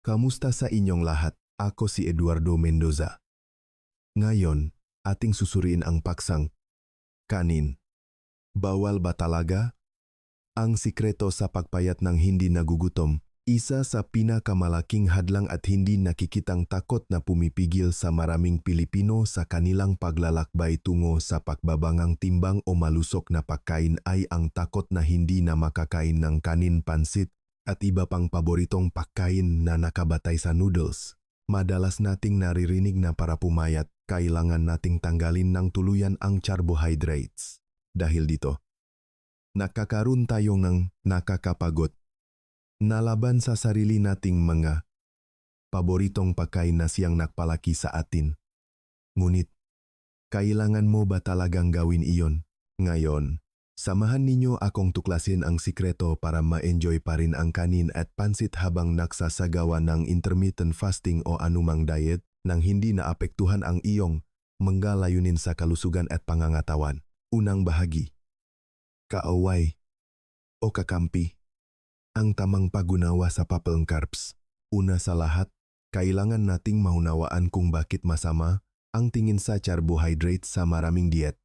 Kamusta sa inyong lahat? Ako si Eduardo Mendoza. Ngayon, ating susuriin ang paksang kanin. Bawal ba talaga? Ang sikreto sa pagpayat ng hindi nagugutom, isa sa pinakamalaking hadlang at hindi nakikitang takot na pumipigil sa maraming Pilipino sa kanilang paglalakbay tungo sa pakbabangang timbang o malusok na pagkain ay ang takot na hindi na makakain ng kanin, pansit, at iba pang paboritong pagkain na nakabatay sa noodles. Madalas nating naririnig na para pumayat, kailangan nating tanggalin ng tuluyan ang carbohydrates. Dahil dito, nakakaroon tayo ng nakakapagod na laban sa sarili nating mga paboritong pagkain na siyang nagpalaki sa atin. Ngunit, kailangan mo ba talagang gawin iyon? Ngayon, samahan ninyo akong tuklasin ang sikreto para ma-enjoy pa rin ang kanin at pansit habang nagsasagawa ng intermittent fasting o anumang diet nang hindi naapektuhan ang iyong mga layunin sa kalusugan at pangangatawan. Unang bahagi. Kaaway o kakampi. Ang tamang pag-unawa sa papel carbs. Una sa lahat, kailangan nating maunawaan kung bakit masama ang tingin sa carbohydrates sa maraming diet.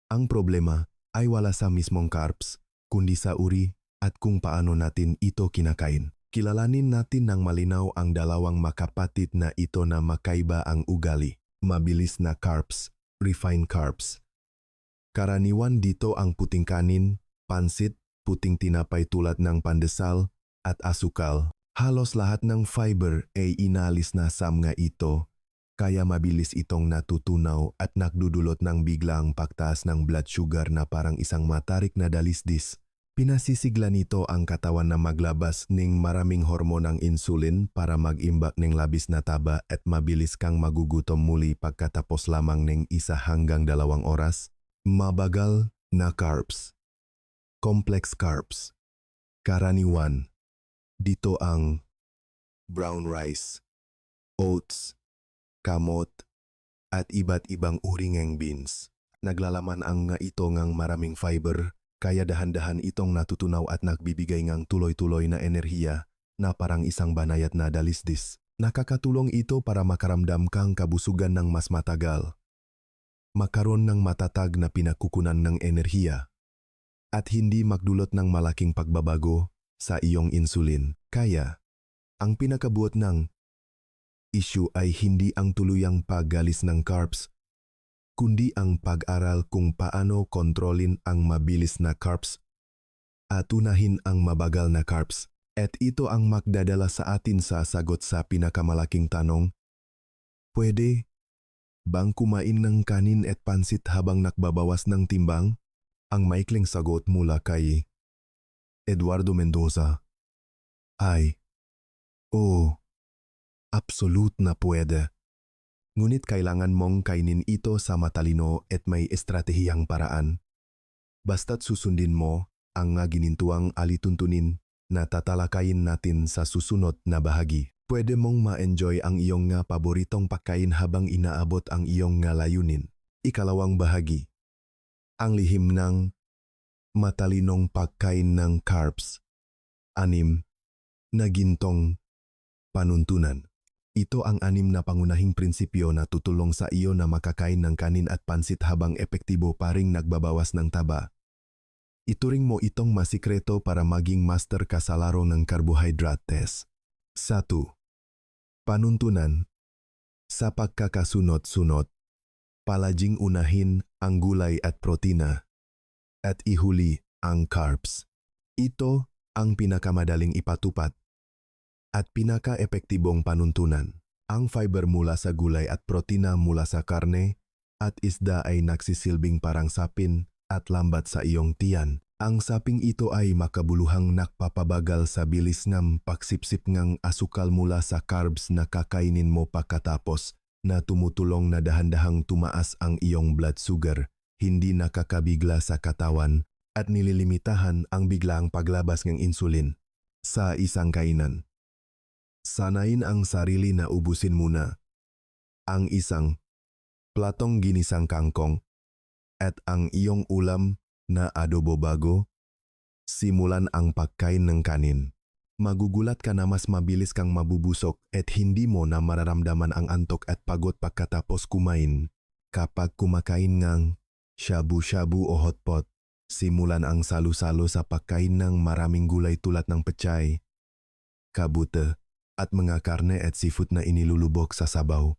Ang problema ay wala sa mismong carbs, kundi sa uri at kung paano natin ito kinakain. Kilalanin natin ng malinaw ang dalawang makapatid na ito na makaiba ang ugali. Mabilis na carbs, refined carbs. Karaniwan dito ang puting kanin, pansit, puting tinapay tulad ng pandesal, at asukal. Halos lahat ng fiber ay inalis na sa mga ito, kaya mabilis itong natutunaw at nagdudulot ng biglang pagtaas ng blood sugar na parang isang matarik na dalisdis. Pinasisigla nito ang katawan na maglabas ng maraming hormonang insulin para mag-imbak ng labis na taba at mabilis kang magugutom muli pagkatapos lamang ng 1 hanggang 2 oras. Mabagal na carbs. Complex carbs. Karaniwan. Dito ang brown rice, oats, kamot, at iba't ibang uri ng beans. Naglalaman ang nga ito ngang maraming fiber, kaya dahan-dahan itong natutunaw at nagbibigay ngang tuloy-tuloy na enerhiya na parang isang banayat na dalisdis. Nakakatulong ito para makaramdam kang kabusugan ng mas matagal, makaroon ng matatag na pinakukunan ng enerhiya, at hindi magdulot ng malaking pagbabago sa iyong insulin. Kaya, ang pinakabuot ng issue ay hindi ang tuluyang paggalis ng carbs, kundi ang pag-aral kung paano kontrolin ang mabilis na carbs at unahin ang mabagal na carbs. At ito ang magdadala sa atin sa sagot sa pinakamalaking tanong, pwede bang kumain ng kanin at pansit habang nakbabawas ng timbang? Ang maikling sagot mula kay Eduardo Mendoza ay, oo, absolute na pwede. Ngunit kailangan mong kainin ito sa matalino at may estratehiyang paraan. Basta't susundin mo ang nga ginintuang alituntunin na tatalakayin natin sa susunod na bahagi. Pwede mong ma-enjoy ang iyong nga paboritong pagkain habang inaabot ang iyong nga layunin. Ikalawang bahagi. Ang lihim ng matalinong pagkain ng carbs. 6. Na gintong panuntunan. Ito ang 6 na pangunahing prinsipyo na tutulong sa iyo na makakain ng kanin at pansit habang epektibo pa ring nagbabawas ng taba. Ituring mo itong masikreto para maging master ka sa laro ng carbohydrates. 1. Panuntunan. Sa pagkakasunod-sunod, palaging unahin ang gulay at protina, at ihuli ang carbs. Ito ang pinakamadaling ipatupad at pinaka-epektibong panuntunan. Ang fiber mula sa gulay at protina mula sa karne at isda ay nagsisilbing parang sapin at lambat sa iyong tiyan. Ang saping ito ay makabuluhang nakpapabagal sa bilis ng pagsipsip ng asukal mula sa carbs na kakainin mo pagkatapos na tumutulong na dahan-dahang tumaas ang iyong blood sugar, hindi nakakabigla sa katawan at nililimitahan ang biglaang paglabas ng insulin sa isang kainan. Sanayin ang sarili na ubusin muna ang isang platong ginisang kangkong at ang iyong ulam na adobo bago simulan ang pagkain ng kanin. Magugulat ka na mas mabilis kang mabubusok at hindi mo na mararamdaman ang antok at pagod pagkatapos kumain. Kapag kumakain ng shabu-shabu o hotpot, simulan ang salu-salo sa pagkain ng maraming gulay tulad ng pechay, kabute, at mga karne at seafood na inilulubog sa sabaw.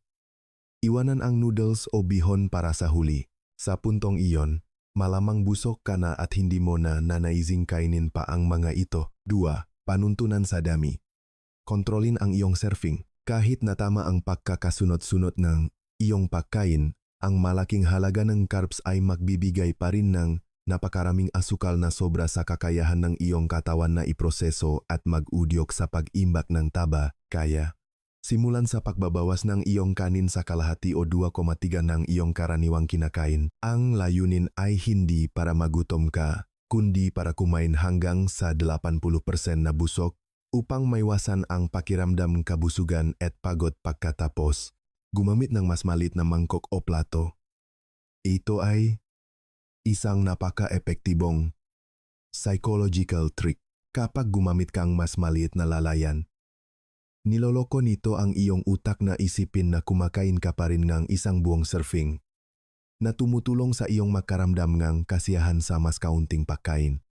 Iwanan ang noodles o bihon para sa huli. Sa puntong iyon, malamang busog ka na at hindi mo na nanaising kainin pa ang mga ito. 2. Panuntunan sa dami. Kontrolin ang iyong serving. Kahit na tama ang pagkakasunod-sunod ng iyong pagkain, ang malaking halaga ng carbs ay magbibigay pa rin ng napakaraming asukal na sobra sa kakayahan ng iyong katawan na iproseso at mag-udyok sa pag-imbak ng taba. Kaya, simulan sa pagbabawas ng iyong kanin sa kalahati o 2,3 ng iyong karaniwang kinakain. Ang layunin ay hindi para magutom ka, kundi para kumain hanggang sa 80% na busog upang maiwasan ang pakiramdam kabusugan at pagod pagkatapos. Gumamit ng mas maliit na mangkok o plato. Ito ay isang napaka-epektibong psychological trick. Kapag gumamit kang mas maliit na lalayan, niloloko nito ang iyong utak na isipin na kumakain ka pa rin ng isang buong serving na tumutulong sa iyong makaramdam ng kasiyahan sa mas kaunting pagkain.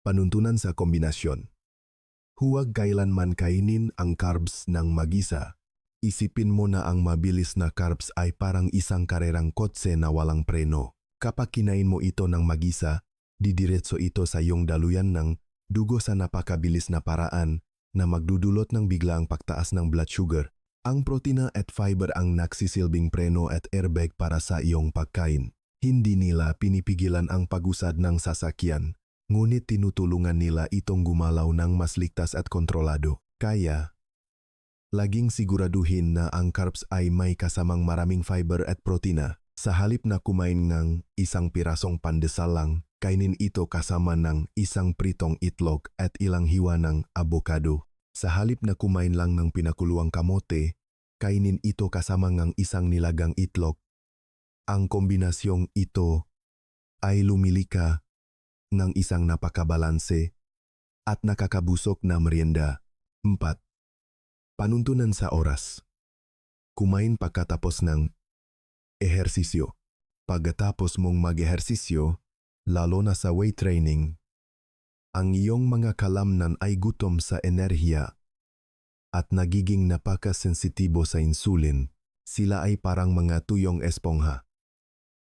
Panuntunan sa kombinasyon. Huwag kailanman kainin ang carbs ng mag-isa. Isipin mo na ang mabilis na carbs ay parang isang karerang kotse na walang preno. Kapag kinain mo ito ng mag-isa, didiretso ito sa iyong daluyan ng dugo sa napakabilis na paraan na magdudulot ng biglaang pagtaas ng blood sugar. Ang protina at fiber ang nagsisilbing preno at airbag para sa iyong pagkain. Hindi nila pinipigilan ang pag-usad ng sasakyan, ngunit tinutulungan nila itong gumalaw ng mas ligtas at kontrolado. Kaya, laging siguraduhin na ang carbs ay may kasamang maraming fiber at protina. Sa halip na kumain ng isang pirasong pandesal lang, kainin ito kasama ng isang pritong itlog at ilang hiwa ng avocado. Sa halip na kumain lang ng pinakuluang kamote, kainin ito kasama ng isang nilagang itlog. Ang kombinasyong ito ay lumilika ng isang napakabalanse at nakakabusog na merienda. 4. Panuntunan sa oras. Kumain pagkatapos ng ehersisyo. Pagkatapos mong mag-ehersisyo, lalo na sa weight training, ang iyong mga kalamnan ay gutom sa enerhiya at nagiging napaka-sensitibo sa insulin. Sila ay parang mga tuyong espongha.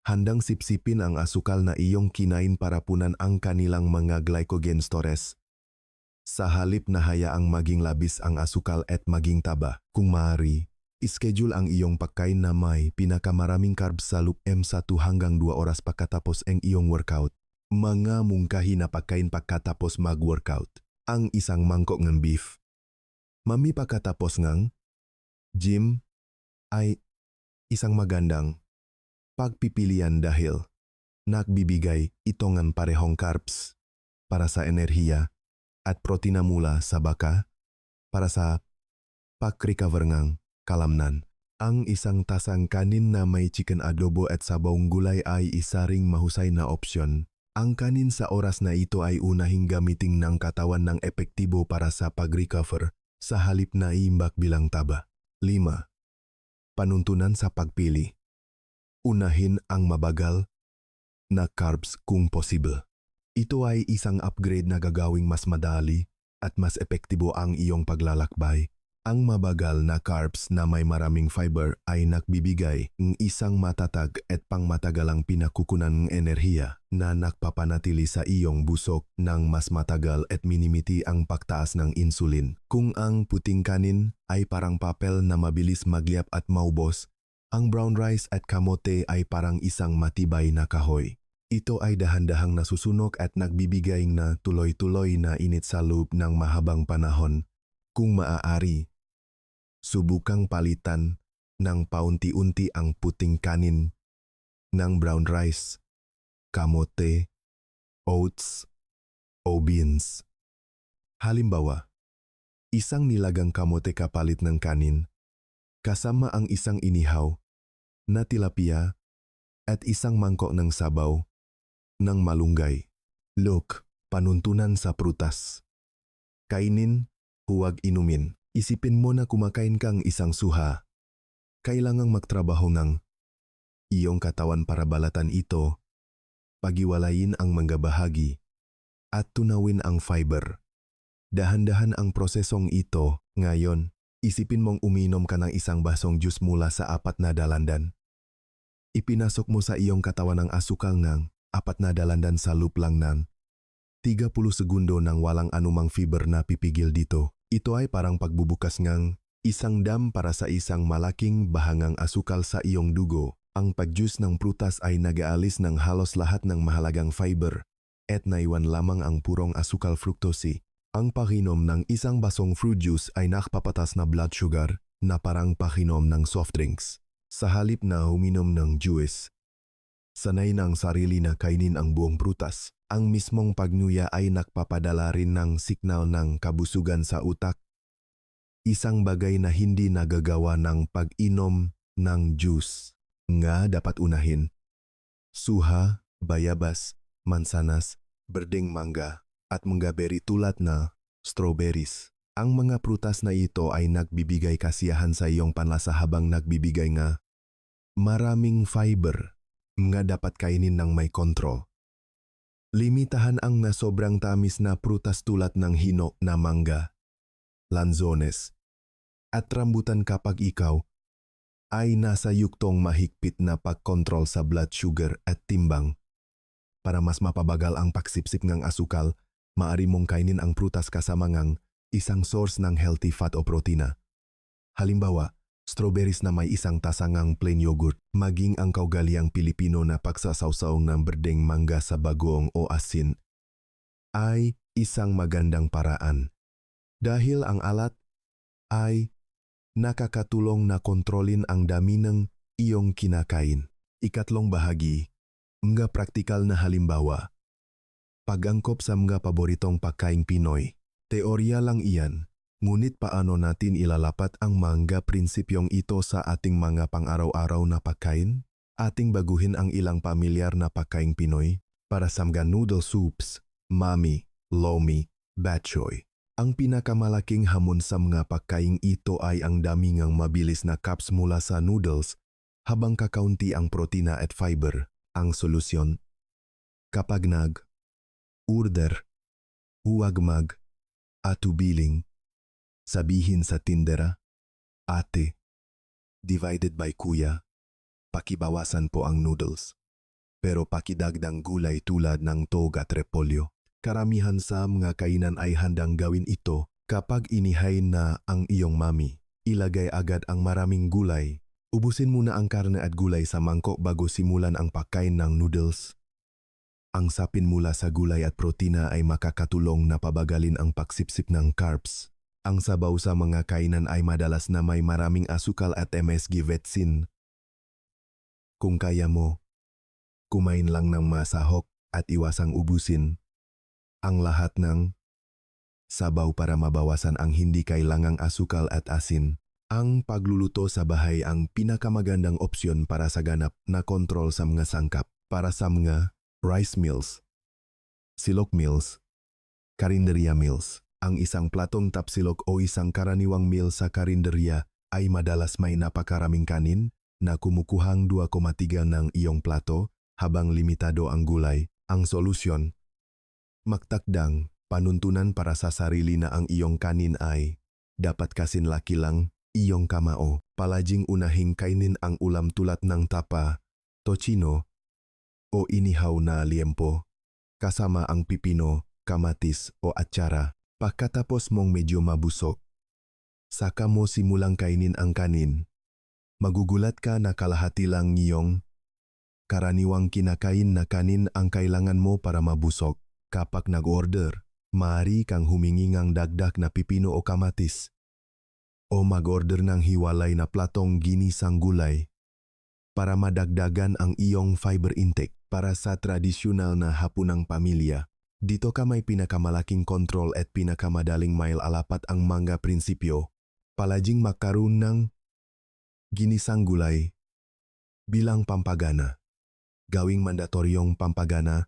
Handang sipsipin ang asukal na iyong kinain para punan ang kanilang mga glycogen stores. Sa halip na hayaang maging labis ang asukal at maging taba, kung maaari, ischedule ang iyong pagkain na may pinakamaraming carbs sa loob 1 hanggang 2 oras pagkatapos ang iyong workout. Mga mungkahi na pagkain pagkatapos mag-workout. Ang isang mangkok ng beef. Mami pagkatapos ng gym ay isang magandang pagpipilian dahil nagbibigay ito ng parehong carbs para sa enerhiya at protina mula sa baka para sa pag-recover ng kalamnan. Ang isang tasang kanin na may chicken adobo at sabawng gulay ay isa ring mahusay na opsyon. Ang kanin sa oras na ito ay unahing gamitin ng katawan ng epektibo para sa pag-recover sa halip na iimbak bilang taba. 5. Panuntunan sa pagpili. Unahin ang mabagal na carbs kung possible. Ito ay isang upgrade na gagawing mas madali at mas epektibo ang iyong paglalakbay. Ang mabagal na carbs na may maraming fiber ay nagbibigay ng isang matatag at pangmatagalang pinakukunan ng enerhiya na nagpapanatili sa iyong busog ng mas matagal at minimiti ang pagtaas ng insulin. Kung ang puting kanin ay parang papel na mabilis magliyap at maubos, ang brown rice at kamote ay parang isang matibay na kahoy. Ito ay dahan-dahang nasusunog at nagbibigay na tuloy-tuloy na init sa loob ng mahabang panahon. Kung maaari, subukang palitan ng paunti-unti ang puting kanin ng brown rice, kamote, oats, o beans. Halimbawa, isang nilagang kamote kapalit ng kanin, kasama ang isang inihaw na tilapia at isang mangkok ng sabaw ng malunggay. Look, panuntunan sa prutas. Kainin, huwag inumin. Isipin mo na kumakain kang isang suha. Kailangang magtrabaho ng iyong katawan para balatan ito, pagiwalayin ang mga bahagi, at tunawin ang fiber. Dahan-dahan ang prosesong ito. Ngayon, isipin mong uminom ka ng isang basong juice mula sa 4 na dalandan. Ipinasok mo sa iyong katawan ang asukal ng 4 na dalandan sa loop lang ng 30 segundo nang walang anumang fiber na pipigil dito. Ito ay parang pagbubukas ng isang dam para sa isang malaking bahangang asukal sa iyong dugo. Ang pag-juice ng prutas ay nag-aalis ng halos lahat ng mahalagang fiber at naiwan lamang ang purong asukal fructose. Ang pakinom ng isang basong fruit juice ay nakpapatas na blood sugar na parang pakinom ng soft drinks. Sa halip na uminom ng juice, sanay ng sarili na kainin ang buong prutas. Ang mismong pagnuya ay nagpapadala rin ng signal ng kabusugan sa utak. Isang bagay na hindi nagagawa ng pag-inom ng juice. Nga dapat unahin. Suha, bayabas, mansanas, berdeng mangga, at mga berry tulad na strawberries. Ang mga prutas na ito ay nagbibigay kasiyahan sa iyong panlasa habang nagbibigay nga maraming fiber nga dapat kainin ng may kontrol. Limitahan ang nasobrang tamis na prutas tulad ng hino na mangga, lanzones, at rambutan kapag ikaw ay nasa yuktong mahigpit na pagkontrol sa blood sugar at timbang. Para mas mapabagal ang pagsipsip ng asukal, maaari mong kainin ang prutas kasama ng isang source ng healthy fat o protina. Halimbawa, strawberries na may isang tasangang plain yogurt, maging ang kaugaliang Pilipino na pagsasawsaw ng berdeng mangga sa bagoong o asin ay isang magandang paraan. Dahil ang alat ay nakakatulong na kontrolin ang dami ng iyong kinakain. Ikatlong bahagi, mga praktikal na halimbawa. Pag-angkop sa mga paboritong pagkaing Pinoy. Teorya lang iyan, ngunit paano natin ilalapat ang mga prinsipyong ito sa ating mga pang-araw-araw na pagkain? Ating baguhin ang ilang pamilyar na pagkaing Pinoy para sa mga noodle soups, mami, lomi, bok choy. Ang pinakamalaking hamon sa mga pagkaing ito ay ang dami ngang mabilis na cups mula sa noodles habang kakaunti ang protina at fiber. Ang solusyon, kapag order, huwag atubiling, sabihin sa tindera, ate, divided by kuya, pakibawasan po ang noodles. Pero pakidagdang gulay tulad ng tog at repolyo. Karamihan sa mga kainan ay handang gawin ito kapag inihay na ang iyong mami. Ilagay agad ang maraming gulay. Ubusin muna ang karne at gulay sa mangkok bago simulan ang pagkain ng noodles. Ang sapin mula sa gulay at protina ay makakatulong na pabagalin ang pagsipsip ng carbs. Ang sabaw sa mga kainan ay madalas na may maraming asukal at MSG vetsin. Kung kaya mo, kumain lang ng masahok at iwasang ubusin ang lahat ng sabaw para mabawasan ang hindi kailangang asukal at asin. Ang pagluluto sa bahay ang pinakamagandang opsyon para sa ganap na kontrol sa mga sangkap. Para sa mga rice meals, silog meals, karinderya meals. Ang isang platong tapsilog o isang karaniwang meal sa karinderya ay madalas may napakaraming kanin na kumukuhang 2,3 ng iyong plato habang limitado ang gulay. Ang solusyon, magtakdang panuntunan para sa sarili na ang iyong kanin ay dapat kasinlaki lang iyong kamao. Palaging unahing kainin ang ulam tulad ng tapa, tocino, o inihaw na liempo, kasama ang pipino, kamatis o atsara. Pagkatapos mong medyo mabusog, saka mo simulang kainin ang kanin. Magugulat ka na kalahati lang iyong karaniwang kinakain na kanin ang kailangan mo para mabusog. Kapag nag-order, maaari kang humingi ng dagdag na pipino o kamatis o mag-order ng hiwalay na platong ginisang gulay para madagdagan ang iyong fiber intake. Para sa tradisyonal na hapunang pamilya, dito ka may pinakamalaking kontrol at pinakamadaling mailalapat ang mga prinsipyo. Palaging magkaroon ng ginisang gulay bilang pampagana. Gawing mandatoryong pampagana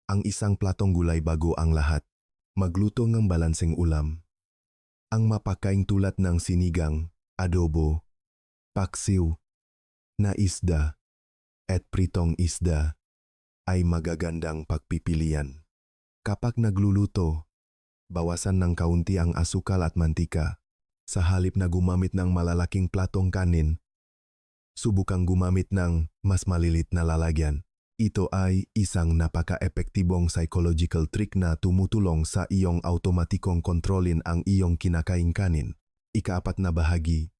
ang isang platong gulay bago ang lahat. magluto ng balanseng ulam. Ang mapakain tulad ng sinigang, adobo, paksiw, na isda, at pritong isda ay magagandang pagpipilian. Kapag nagluluto, bawasan ng kaunti ang asukal at mantika. Sa halip na gumamit ng malalaking platong kanin, subukang gumamit ng mas malilit na lalagyan. Ito ay isang napaka-epektibong psychological trick na tumutulong sa iyong automatikong kontrolin ang iyong kinakain kanin. Ika-4 na bahagi.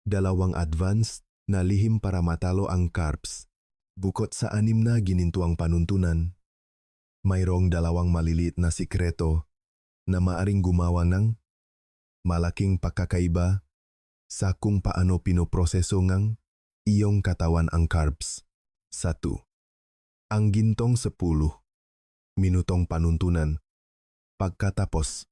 2 advanced na lihim para matalo ang carbs. Bukod sa 6 na ginintuang panuntunan, mayroong 2 maliliit na sikreto na maaring gumawa ng malaking pagkakaiba sa kung paano pinoproseso ng iyong katawan ang carbs. 1. Ang gintong 10 minutong panuntunan. Pagkatapos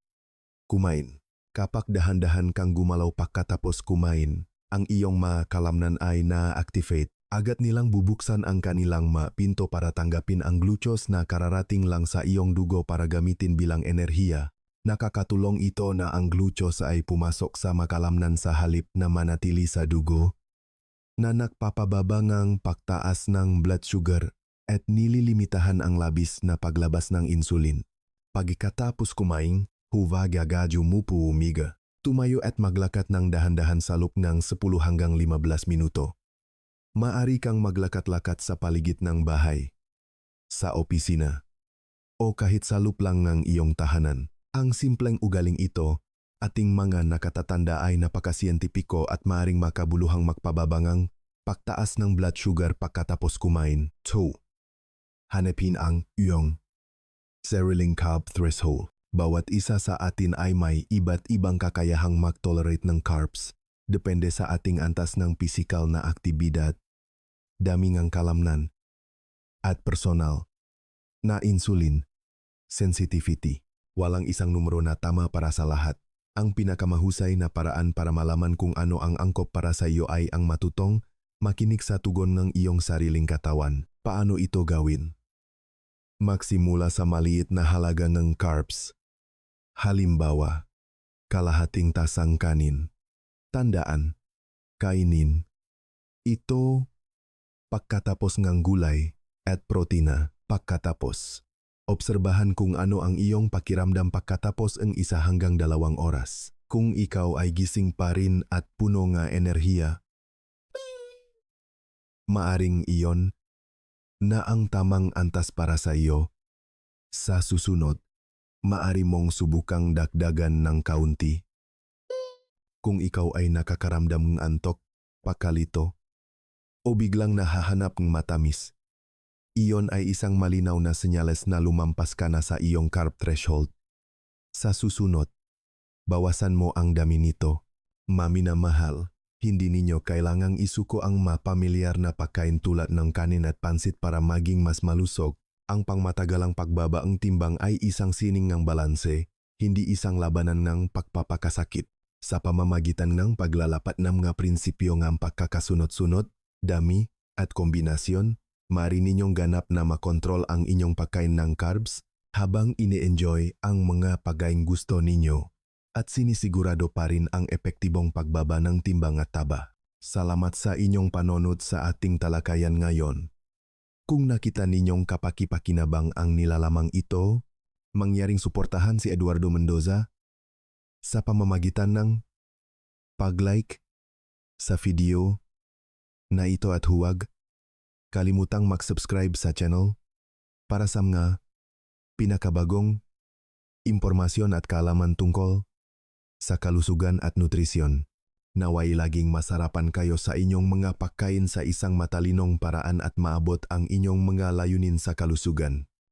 kumain. Kapag dahan-dahan kang gumalaw pagkatapos kumain, ang iyong mga kalamnan ay na-activate. Agad nilang bubuksan ang kanilang mga pinto para tanggapin ang glucose na kararating lang sa iyong dugo para gamitin bilang enerhiya. Nakakatulong ito na ang glucose ay pumasok sa makalamnan sa halip na manatili sa dugo, na nagpapababa ng pagtaas ng blood sugar at nililimitahan ang labis na paglabas ng insulin. Pagkatapos kumain, huwag agad umupo umiga. Tumayo at maglakad ng dahan-dahan sa loob ng 10 hanggang 15 minuto. Maari kang maglakad-lakad sa paligid ng bahay, sa opisina, o kahit sa loob lang ng iyong tahanan. Ang simpleng ugaling ito, ating mga nakatatanda ay napakasiyentipiko at maaring makabuluhang magpababangang pagtaas ng blood sugar pagkatapos kumain. 2. Hanapin ang iyong sariling carb threshold. Bawat isa sa atin ay may iba't ibang kakayahang mag-tolerate ng carbs. Depende sa ating antas ng pisikal na aktibidad, dami ng kalamnan, at personal na insulin sensitivity. Walang isang numero na tama para sa lahat. Ang pinakamahusay na paraan para malaman kung ano ang angkop para sa iyo ay ang matutong makinig sa tugon ng iyong sariling katawan. Paano ito gawin? Magsimula sa maliit na halaga ng carbs. Halimbawa, kalahating tasang kanin. Tandaan, kainin ito pagkatapos ng gulay at protina pagkatapos. Obserbahan kung ano ang iyong pakiramdam pagkatapos ang 1 hanggang 2 oras. Kung ikaw ay gising pa rin at puno ng enerhiya, maaring iyon na ang tamang antas para sa iyo. Sa susunod, maari mong subukang dagdagan ng kaunti. Kung ikaw ay nakakaramdam ng antok, pakalito, o biglang nahahanap ng matamis, iyon ay isang malinaw na senyales na lumampas ka na sa iyong carb threshold. Sa susunod, bawasan mo ang dami nito. Maminamahal, hindi ninyo kailangang isuko ang mapamilyar na pagkain tulad ng kanin at pansit para maging mas malusog. Ang pangmatagalang pagbaba ang timbang ay isang sining ng balanse, hindi isang labanan ng pagpapakasakit. Sa pamamagitan ng paglalapat ng mga prinsipyo ng pagkakasunod-sunod, dami, at kombinasyon, maaari ninyong ganap na makontrol ang inyong pagkain ng carbs habang ini-enjoy ang mga pagkain gusto ninyo at sinisigurado pa rin ang epektibong pagbaba ng timbang at taba. Salamat sa inyong panonood sa ating talakayan ngayon. Kung nakita ninyong kapaki-pakinabang ang nilalamang ito, mangyaring suportahan si Eduardo Mendoza sa pamamagitan ng pag-like sa video na ito at huwag kalimutang mag-subscribe sa channel para sa mga pinakabagong impormasyon at kaalaman tungkol sa kalusugan at nutrisyon. Naway laging masarapan kayo sa inyong mga pagkain sa isang matalinong paraan at maabot ang inyong mga layunin sa kalusugan.